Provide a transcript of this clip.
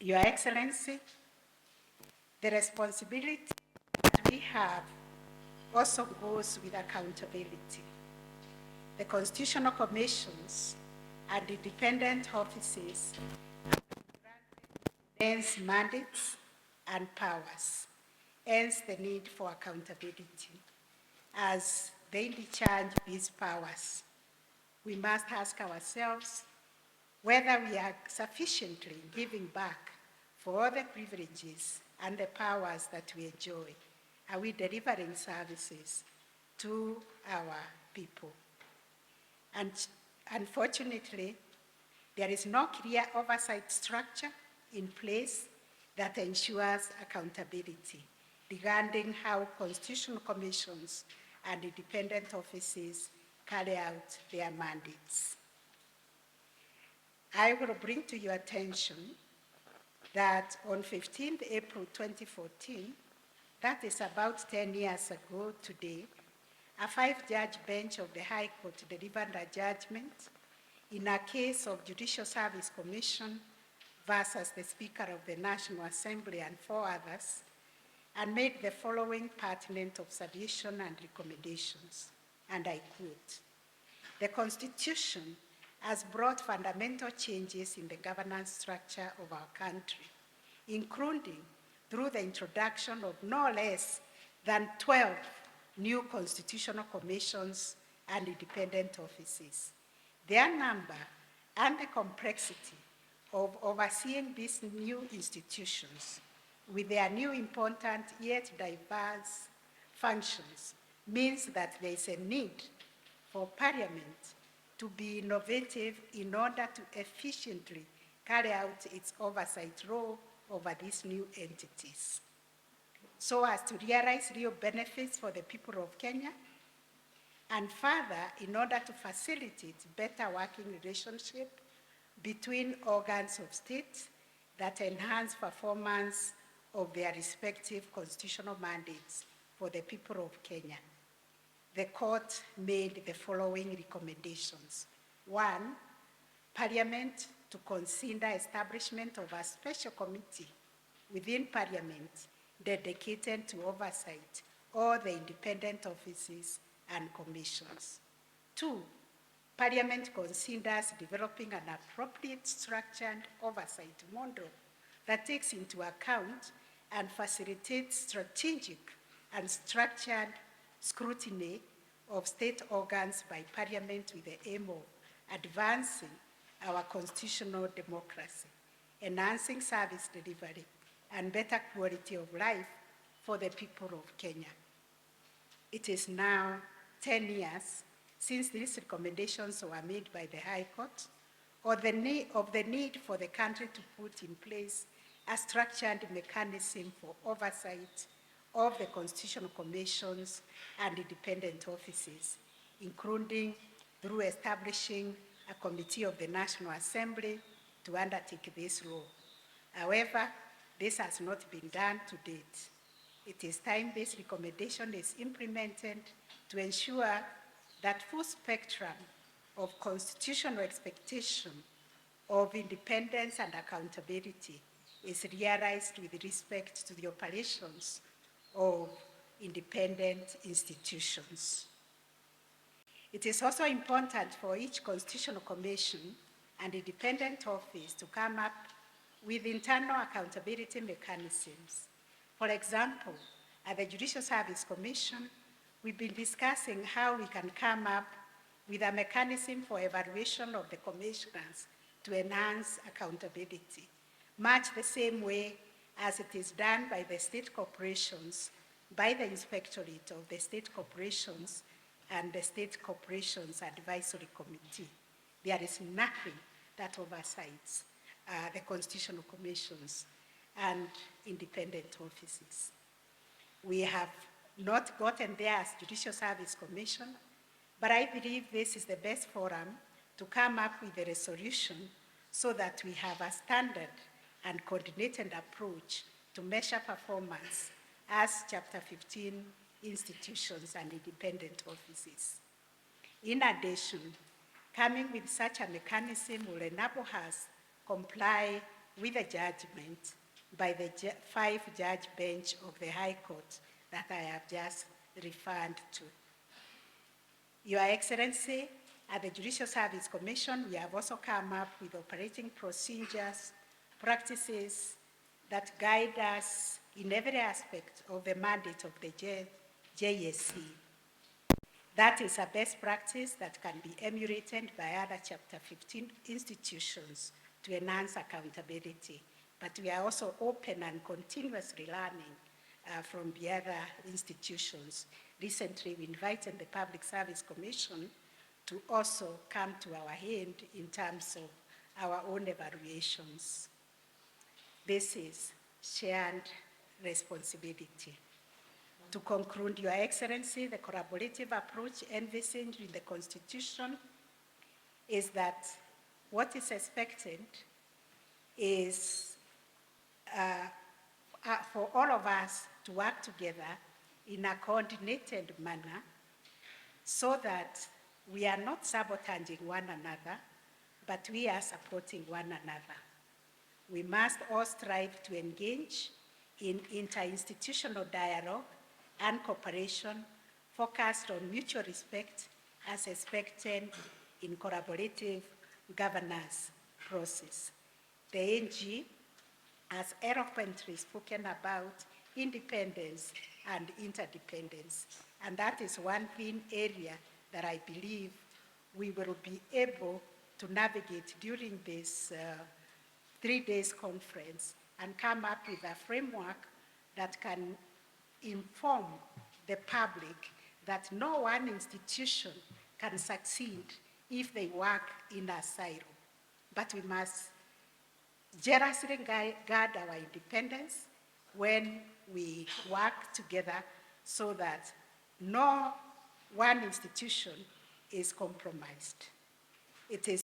Your Excellency, the responsibility that we have also goes with accountability. The constitutional commissions and independent offices have granted immense mandates and powers, hence the need for accountability. As they discharge these powers, we must ask ourselves whether we are sufficiently giving back for all the privileges and the powers that we enjoy. Are we delivering services to our people? And unfortunately, there is no clear oversight structure in place that ensures accountability regarding how constitutional commissions and independent offices carry out their mandates. I will bring to your attention that on 15th April 2014, that is about 10 years ago today, a 5-judge bench of the High Court delivered a judgment in a case of Judicial Service Commission versus the Speaker of the National Assembly and 4 others, and made the following pertinent observation and recommendations, and I quote, "The Constitution has brought fundamental changes in the governance structure of our country, including through the introduction of no less than 12 new constitutional commissions and independent offices. Their number and the complexity of overseeing these new institutions with their new important yet diverse functions means that there is a need for Parliament to be innovative in order to efficiently carry out its oversight role over these new entities, so as to realize real benefits for the people of Kenya, and further, in order to facilitate better working relationship between organs of state that enhance performance of their respective constitutional mandates for the people of Kenya." The court made the following recommendations. 1, Parliament to consider establishment of a special committee within Parliament dedicated to oversight all the independent offices and commissions. 2, Parliament considers developing an appropriate structured oversight model that takes into account and facilitates strategic and structured scrutiny of state organs by Parliament with the aim of advancing our constitutional democracy, enhancing service delivery, and better quality of life for the people of Kenya. It is now 10 years since these recommendations were made by the High Court, of the need for the country to put in place a structured mechanism for oversight of the constitutional commissions and independent offices, including through establishing a committee of the National Assembly to undertake this role. However, this has not been done to date. It is time this recommendation is implemented to ensure that full spectrum of constitutional expectation of independence and accountability is realized with respect to the operations of independent institutions. It is also important for each constitutional commission and independent office to come up with internal accountability mechanisms. For example, at the Judicial Service Commission, we've been discussing how we can come up with a mechanism for evaluation of the commissioners to enhance accountability, much the same way as it is done by the state corporations, by the Inspectorate of the State Corporations and the State Corporations Advisory Committee. There is nothing that oversees the constitutional commissions and independent offices. We have not gotten there as Judicial Service Commission, but I believe this is the best forum to come up with a resolution so that we have a standard and coordinated approach to measure performance as Chapter 15 institutions and independent offices. In addition, coming with such a mechanism will enable us comply with a judgment by the 5-judge bench of the High Court that I have just referred to. Your Excellency, at the Judicial Service Commission, we have also come up with operating procedures, practices that guide us in every aspect of the mandate of the JSC. That is a best practice that can be emulated by other Chapter 15 institutions to enhance accountability. But we are also open and continuously learning from the other institutions. Recently, we invited the Public Service Commission to also come to our aid in terms of our own evaluations. This is shared responsibility. To conclude, Your Excellency, the collaborative approach envisaged in the Constitution is that what is expected is for all of us to work together in a coordinated manner so that we are not sabotaging one another, but we are supporting one another. We must all strive to engage in interinstitutional dialogue and cooperation focused on mutual respect as expected in collaborative governance process. The AG has eloquently spoken about independence and interdependence, and that is one thin area that I believe we will be able to navigate during this 3 days conference and come up with a framework that can inform the public that no one institution can succeed if they work in a silo. But we must jealously guard our independence when we work together so that no one institution is compromised. It is